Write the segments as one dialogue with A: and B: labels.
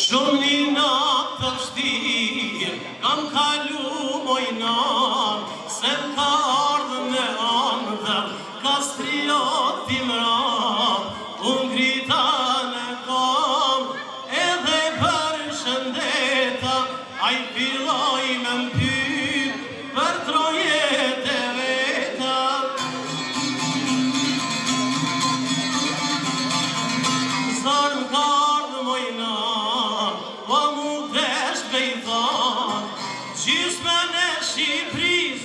A: Shumë një natë të vështirë, kam kalu mojnan, se m'ka ardhë me andër, kastrioti mram, unë grita në kam, edhe për shëndeta, a I filloj me m'pyt, për trojet e veta. Zar m'ka ardhë mojnan, po mu desh bejthan, gjysme në Shqipëris,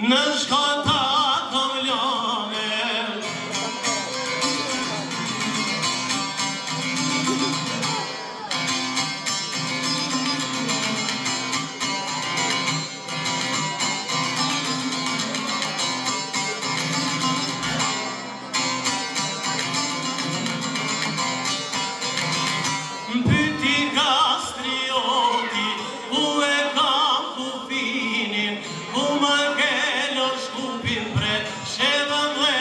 A: në shkata kam lane. Pyti kastrioti, ku e kam kufinin, ku më kelo shkupin pret, shevën dhe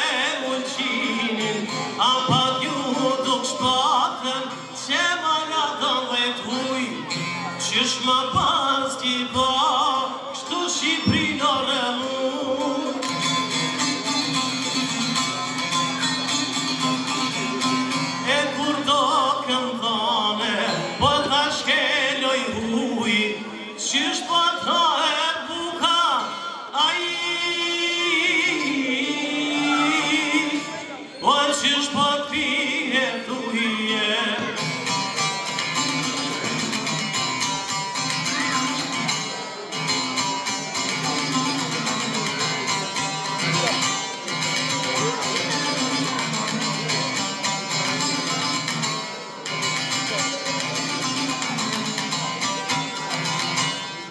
A: ulqinin, a pat ju duk shpatën, që ma latën dhe t'huj, qysh ma pas t'i pa, kështu Shqipri dore mu. E kur do këndone, po t'a shkeloj huj, qysh po t'a e buka, po qysh po t'pije t'uje.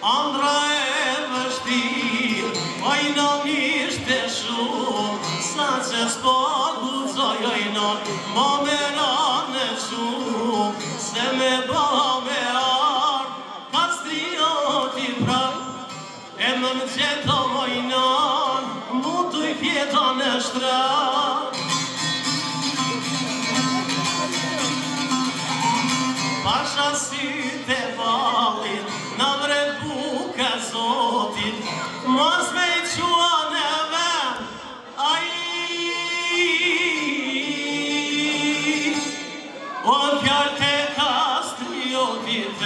A: Andra e vështirë, ojna mishte shumë, sa që s'po guzoj ojnon, ma me rane shumë, se me ba me ardë, kastrioti prap, e më më qeto ojnon, mu t'uj fjeta në shtrat. Pasha sytë e valit, në vret buka Zotit, mos me I qua në vend, o fjallë te kastriotit.